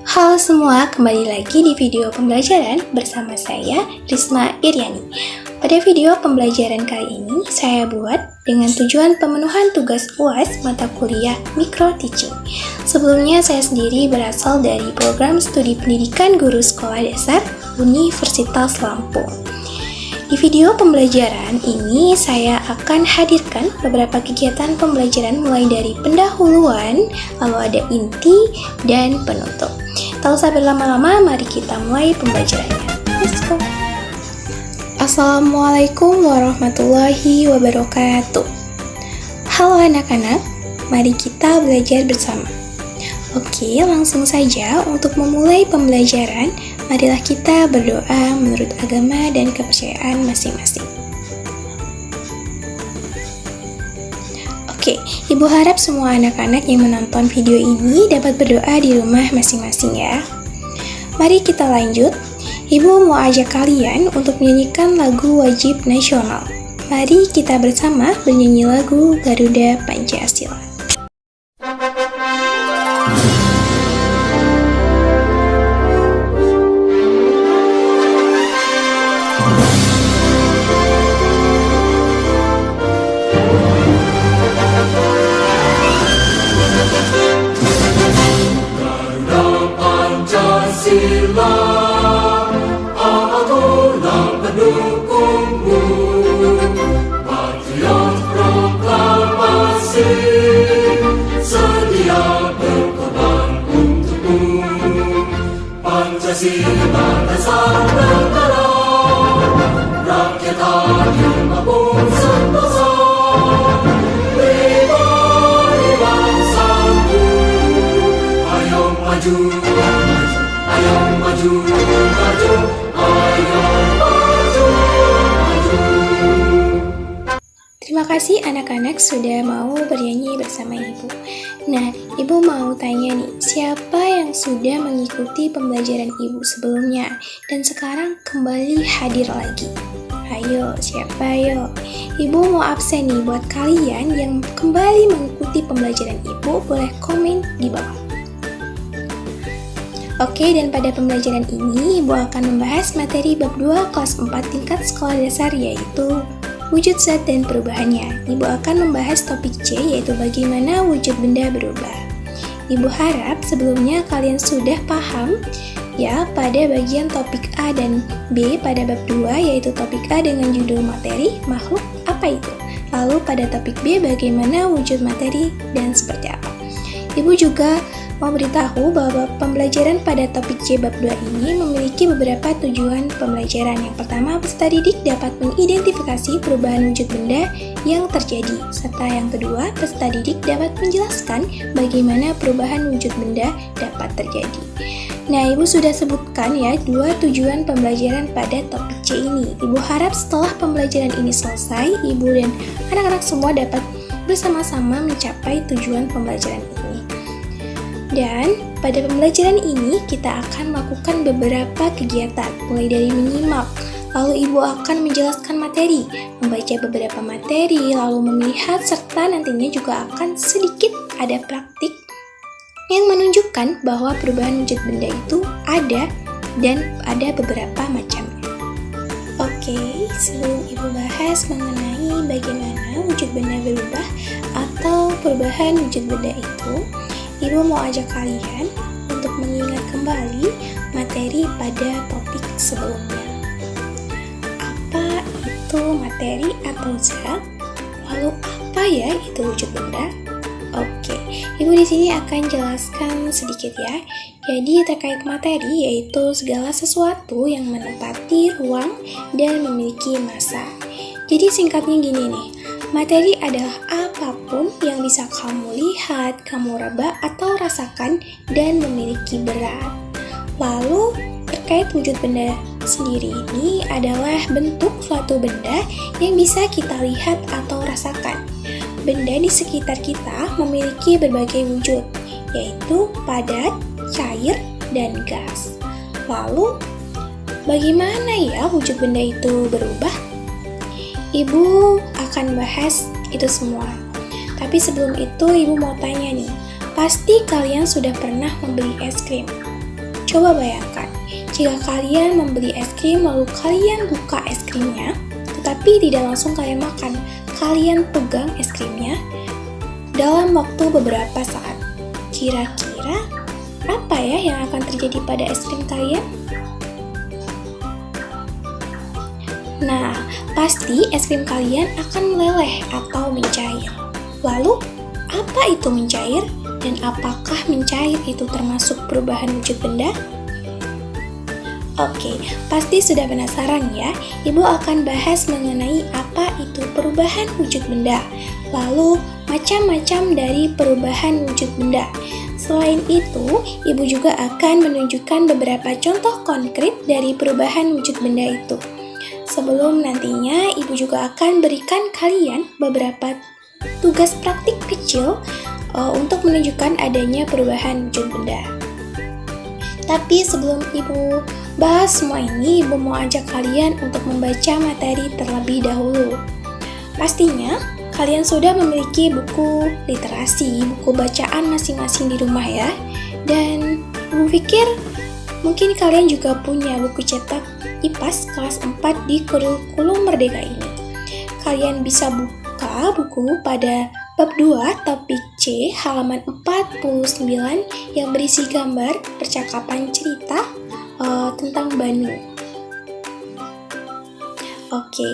Halo semua, kembali lagi di video pembelajaran bersama saya, Risma Iryani. Pada video pembelajaran kali ini, saya buat dengan tujuan pemenuhan tugas UAS mata kuliah Micro Teaching. Sebelumnya, saya sendiri berasal dari program studi pendidikan guru sekolah dasar Universitas Lampung. Di video pembelajaran ini, saya akan hadirkan beberapa kegiatan pembelajaran mulai dari pendahuluan, lalu ada inti, dan penutup. Tak usah berlama-lama, mari kita mulai pembelajarannya. Let's go! Assalamualaikum warahmatullahi wabarakatuh. Halo anak-anak, mari kita belajar bersama. Oke, langsung saja untuk memulai pembelajaran, marilah kita berdoa menurut agama dan kepercayaan masing-masing. Oke, Ibu harap semua anak-anak yang menonton video ini dapat berdoa di rumah masing-masing ya. Mari kita lanjut. Ibu mau ajak kalian untuk menyanyikan lagu wajib nasional. Mari kita bersama bernyanyi lagu Garuda Pancasila. Pancasila dasar negara, rakyat adil maupun sentosa, pribadi bangsaku. Ayo maju, ayo maju, maju, ayo maju, maju. Terima kasih anak-anak sudah mau bernyanyi bersama Ibu. Nah, Ibu mau tanya nih, siapa yang sudah mengikuti pembelajaran Ibu sebelumnya dan sekarang kembali hadir lagi? Ayo, siapa ayo? Ibu mau absen nih buat kalian yang kembali mengikuti pembelajaran Ibu, boleh komen di bawah. Oke, dan pada pembelajaran ini Ibu akan membahas materi bab 2 kelas 4 tingkat sekolah dasar, yaitu wujud zat dan perubahannya. Ibu akan membahas topik C, yaitu bagaimana wujud benda berubah. Ibu harap sebelumnya kalian sudah paham ya pada bagian topik A dan B pada bab 2, yaitu topik A dengan judul materi, makhluk, apa itu? Lalu pada topik B bagaimana wujud materi dan seperti apa. Ibu juga mau beritahu bahwa pembelajaran pada topik C bab 2 ini memiliki beberapa tujuan pembelajaran. Yang pertama, peserta didik dapat mengidentifikasi perubahan wujud benda yang terjadi. Serta yang kedua, peserta didik dapat menjelaskan bagaimana perubahan wujud benda dapat terjadi. Nah, Ibu sudah sebutkan ya dua tujuan pembelajaran pada topik C ini. Ibu harap setelah pembelajaran ini selesai, Ibu dan anak-anak semua dapat bersama-sama mencapai tujuan pembelajaran ini. Dan pada pembelajaran ini kita akan melakukan beberapa kegiatan, mulai dari menyimak, lalu Ibu akan menjelaskan materi, membaca beberapa materi, lalu melihat, serta nantinya juga akan sedikit ada praktik yang menunjukkan bahwa perubahan wujud benda itu ada dan ada beberapa macamnya. Oke, sebelum Ibu bahas mengenai bagaimana wujud benda berubah atau perubahan wujud benda itu, Ibu mau ajak kalian untuk mengingat kembali materi pada topik sebelumnya. Apa itu materi atau zat? Lalu apa ya itu wujud benda? Oke, Ibu di sini akan jelaskan sedikit ya. Jadi terkait materi yaitu segala sesuatu yang menempati ruang dan memiliki massa. Jadi singkatnya gini nih. Materi adalah apapun yang bisa kamu lihat, kamu raba atau rasakan dan memiliki berat. Lalu terkait wujud benda sendiri ini adalah bentuk suatu benda yang bisa kita lihat atau rasakan. Benda di sekitar kita memiliki berbagai wujud, yaitu padat, cair, dan gas. Lalu, bagaimana ya wujud benda itu berubah? Ibu akan bahas itu semua. Tapi sebelum itu, Ibu mau tanya nih, pasti kalian sudah pernah membeli es krim. Coba bayangkan, jika kalian membeli es krim lalu kalian buka es krimnya, tetapi tidak langsung kalian makan, kalian pegang es krimnya dalam waktu beberapa saat. Kira-kira apa ya yang akan terjadi pada es krim kalian? Nah, pasti es krim kalian akan meleleh atau mencair. Lalu, apa itu mencair? Dan apakah mencair itu termasuk perubahan wujud benda? Oke, pasti sudah penasaran ya? Ibu akan bahas mengenai apa itu perubahan wujud benda. Lalu, macam-macam dari perubahan wujud benda. Selain itu, Ibu juga akan menunjukkan beberapa contoh konkret dari perubahan wujud benda itu. Sebelum nantinya, Ibu juga akan berikan kalian beberapa tugas praktik kecil untuk menunjukkan adanya perubahan wujud benda. Tapi sebelum Ibu bahas semua ini, Ibu mau ajak kalian untuk membaca materi terlebih dahulu. Pastinya, kalian sudah memiliki buku literasi, buku bacaan masing-masing di rumah ya. Dan Ibu pikir mungkin kalian juga punya buku cetak IPAS kelas 4 di kurikulum Merdeka ini. Kalian bisa buka buku pada bab 2 topik C halaman 49 yang berisi gambar percakapan cerita tentang Banu. Oke,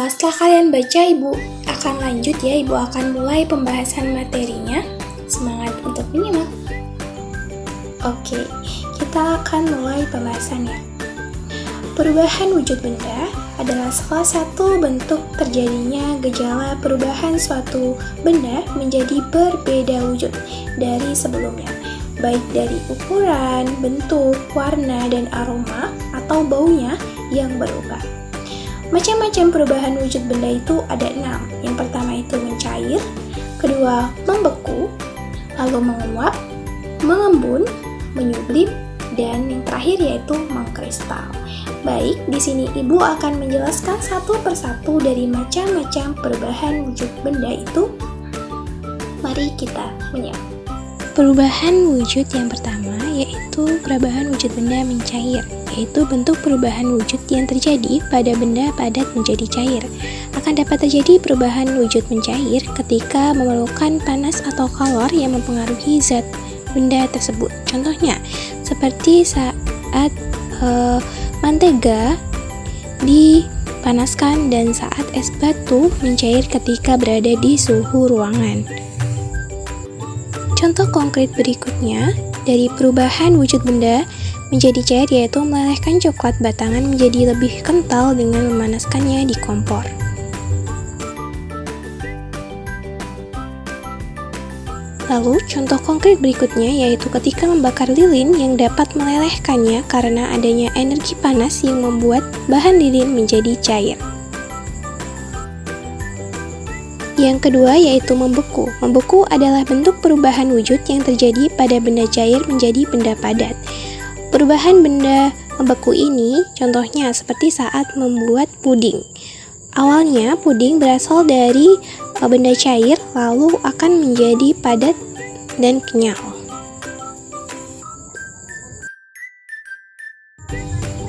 setelah kalian baca, Ibu akan lanjut ya. Ibu akan mulai pembahasan materinya. Semangat untuk menyimak. Oke, kita akan mulai pembahasannya. Perubahan wujud benda adalah salah satu bentuk terjadinya gejala perubahan suatu benda menjadi berbeda wujud dari sebelumnya, baik dari ukuran, bentuk, warna, dan aroma atau baunya yang berubah. Macam-macam perubahan wujud benda itu ada 6. Yang pertama itu mencair, kedua membeku, lalu menguap, mengembun, menyublim, dan yang terakhir yaitu mengkristal. Baik, di sini Ibu akan menjelaskan satu persatu dari macam-macam perubahan wujud benda itu. Mari kita menyimak. Perubahan wujud yang pertama yaitu perubahan wujud benda mencair, yaitu bentuk perubahan wujud yang terjadi pada benda padat menjadi cair. Akan dapat terjadi perubahan wujud mencair ketika memerlukan panas atau kalor yang mempengaruhi zat benda tersebut. Contohnya, seperti saat mentega dipanaskan dan saat es batu mencair ketika berada di suhu ruangan. Contoh konkret berikutnya dari perubahan wujud benda menjadi cair yaitu melelehkan coklat batangan menjadi lebih kental dengan memanaskannya di kompor. Lalu, contoh konkret berikutnya yaitu ketika membakar lilin yang dapat melelehkannya karena adanya energi panas yang membuat bahan lilin menjadi cair. Yang kedua yaitu membeku. Membeku adalah bentuk perubahan wujud yang terjadi pada benda cair menjadi benda padat. Perubahan benda membeku ini contohnya seperti saat membuat puding. Awalnya puding berasal dari benda cair lalu akan menjadi padat dan kenyal.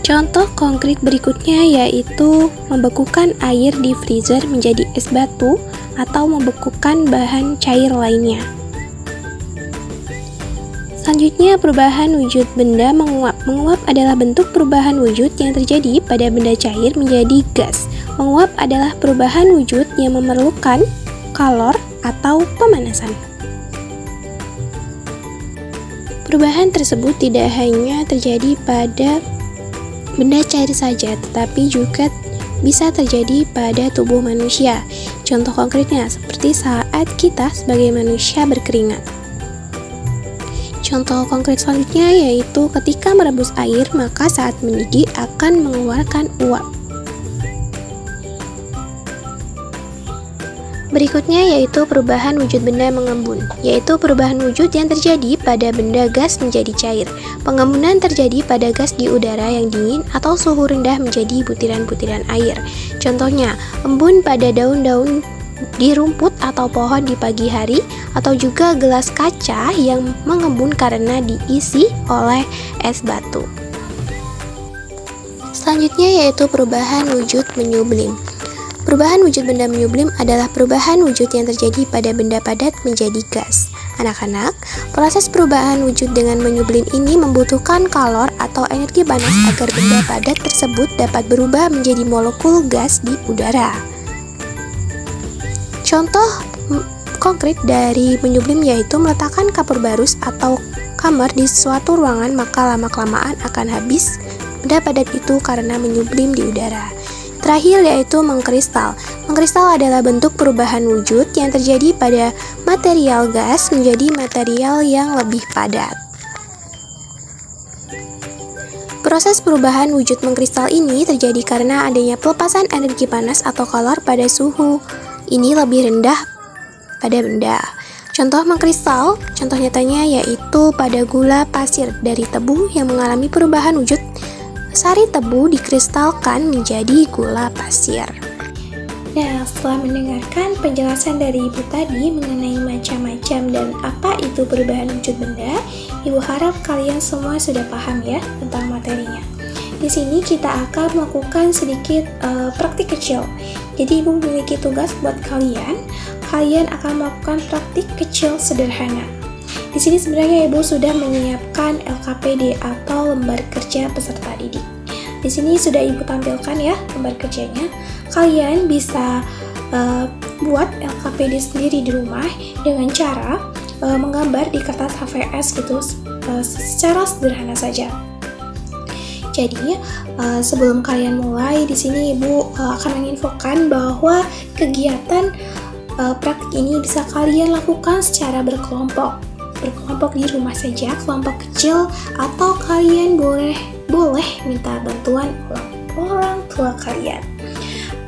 Contoh konkret berikutnya yaitu membekukan air di freezer menjadi es batu atau membekukan bahan cair lainnya. Selanjutnya, perubahan wujud benda menguap. Menguap adalah bentuk perubahan wujud yang terjadi pada benda cair menjadi gas. Menguap adalah perubahan wujud yang memerlukan kalor atau pemanasan. Perubahan tersebut tidak hanya terjadi pada benda cair saja, tetapi juga bisa terjadi pada tubuh manusia. Contoh konkretnya seperti saat kita sebagai manusia berkeringat. Contoh konkret selanjutnya yaitu ketika merebus air, maka saat mendidih akan mengeluarkan uap. Berikutnya yaitu perubahan wujud benda mengembun, yaitu perubahan wujud yang terjadi pada benda gas menjadi cair. Pengembunan terjadi pada gas di udara yang dingin atau suhu rendah menjadi butiran-butiran air. Contohnya, embun pada daun-daun di rumput atau pohon di pagi hari atau juga gelas kaca yang mengembun karena diisi oleh es batu. Selanjutnya yaitu perubahan wujud menyublim. Perubahan wujud benda menyublim adalah perubahan wujud yang terjadi pada benda padat menjadi gas. Anak-anak, proses perubahan wujud dengan menyublim ini membutuhkan kalor atau energi panas agar benda padat tersebut dapat berubah menjadi molekul gas di udara. Contoh konkret dari menyublim yaitu meletakkan kapur barus atau kamar di suatu ruangan, maka lama-kelamaan akan habis benda padat itu karena menyublim di udara. Terakhir yaitu mengkristal. Mengkristal adalah bentuk perubahan wujud yang terjadi pada material gas menjadi material yang lebih padat. Proses perubahan wujud mengkristal ini terjadi karena adanya pelepasan energi panas atau kalor pada suhu ini lebih rendah pada benda. Contoh mengkristal, contoh nyatanya yaitu pada gula pasir dari tebu yang mengalami perubahan wujud. Sari tebu dikristalkan menjadi gula pasir. Nah, setelah mendengarkan penjelasan dari Ibu tadi mengenai macam-macam dan apa itu perubahan wujud benda, Ibu harap kalian semua sudah paham ya tentang materinya. Di sini kita akan melakukan sedikit praktik kecil. Jadi Ibu memiliki tugas buat kalian. Kalian akan melakukan praktik kecil sederhana. Di sini sebenarnya Ibu sudah menyiapkan LKPD atau lembar kerja peserta didik. Di sini sudah Ibu tampilkan ya lembar kerjanya. Kalian bisa buat LKPD sendiri di rumah dengan cara menggambar di kertas HVS gitu secara sederhana saja. Jadi sebelum kalian mulai, di sini Ibu akan menginfokan bahwa kegiatan praktik ini bisa kalian lakukan secara berkelompok di rumah saja, kelompok kecil, atau kalian boleh minta bantuan orang tua kalian.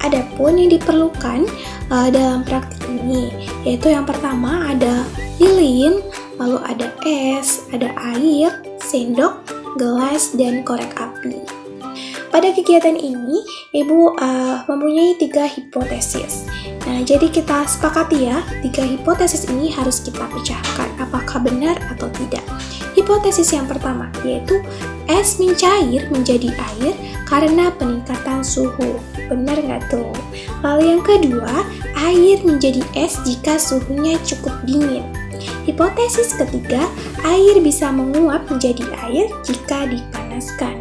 Adapun yang diperlukan dalam praktik ini yaitu yang pertama ada lilin, lalu ada es, ada air, sendok, gelas, dan korek api. Pada kegiatan ini, Ibu mempunyai 3 hipotesis. Nah, jadi kita sepakati ya, 3 hipotesis ini harus kita pecahkan, apakah benar atau tidak. Hipotesis yang pertama, yaitu es mencair menjadi air karena peningkatan suhu. Benar nggak tuh? Lalu yang kedua, air menjadi es jika suhunya cukup dingin. Hipotesis ketiga, air bisa menguap menjadi air jika dipanaskan.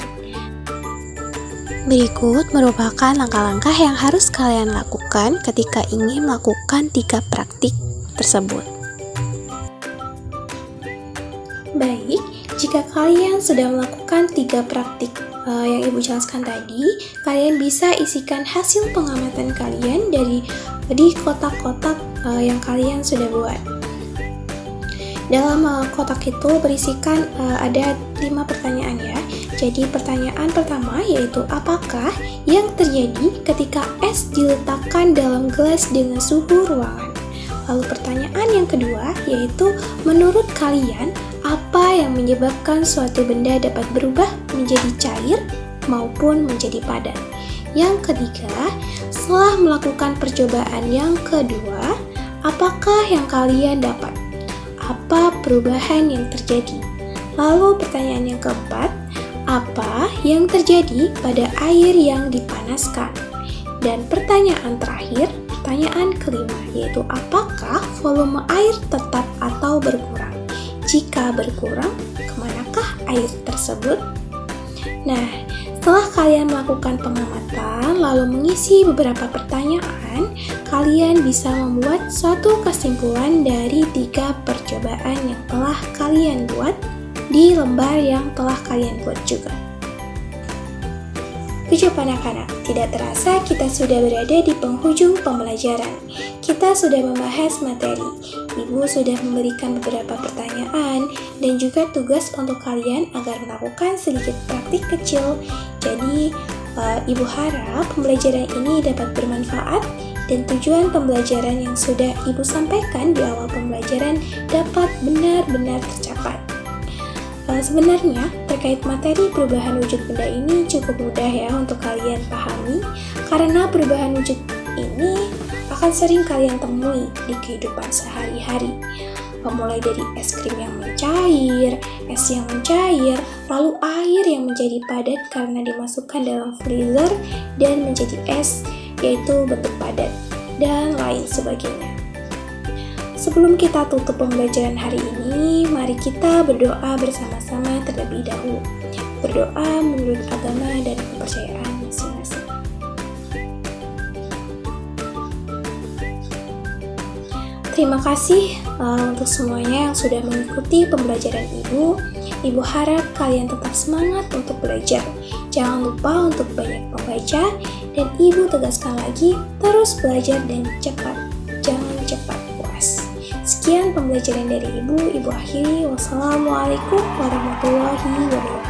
Berikut merupakan langkah-langkah yang harus kalian lakukan ketika ingin melakukan 3 praktik tersebut. Baik, jika kalian sudah melakukan 3 praktik yang Ibu jelaskan tadi, kalian bisa isikan hasil pengamatan kalian di kotak-kotak yang kalian sudah buat. Dalam kotak itu berisikan ada 5 pertanyaan ya. Jadi pertanyaan pertama yaitu apakah yang terjadi ketika es diletakkan dalam gelas dengan suhu ruangan. Lalu pertanyaan yang kedua yaitu menurut kalian apa yang menyebabkan suatu benda dapat berubah menjadi cair maupun menjadi padat. Yang ketiga, setelah melakukan percobaan yang kedua, apakah yang kalian dapat? Apa perubahan yang terjadi? Lalu pertanyaan yang keempat, apa yang terjadi pada air yang dipanaskan? Dan pertanyaan terakhir, pertanyaan kelima, yaitu apakah volume air tetap atau berkurang? Jika berkurang, kemanakah air tersebut? Nah, setelah kalian melakukan pengamatan lalu mengisi beberapa pertanyaan, kalian bisa membuat suatu kesimpulan dari 3 percobaan yang telah kalian buat di lembar yang telah kalian buat juga. Kejap anak-anak, tidak terasa kita sudah berada di penghujung pembelajaran. Kita sudah membahas materi. Ibu sudah memberikan beberapa pertanyaan dan juga tugas untuk kalian agar melakukan sedikit praktik kecil. Jadi, Ibu harap pembelajaran ini dapat bermanfaat dan tujuan pembelajaran yang sudah Ibu sampaikan di awal pembelajaran dapat benar-benar tercapai. Sebenarnya terkait materi perubahan wujud benda ini cukup mudah ya untuk kalian pahami, karena perubahan wujud ini akan sering kalian temui di kehidupan sehari-hari. Mulai dari es krim yang mencair, es yang mencair, lalu air yang menjadi padat karena dimasukkan dalam freezer dan menjadi es, yaitu bentuk padat, dan lain sebagainya. Sebelum kita tutup pembelajaran hari ini, mari kita berdoa bersama-sama terlebih dahulu. Berdoa menurut agama dan kepercayaan masing-masing. Terima kasih untuk semuanya yang sudah mengikuti pembelajaran Ibu. Ibu harap kalian tetap semangat untuk belajar. Jangan lupa untuk banyak membaca, dan Ibu tegaskan lagi, terus belajar dan cepat. Jangan cepat puas. Sekian pembelajaran dari Ibu akhiri. Wassalamualaikum warahmatullahi wabarakatuh.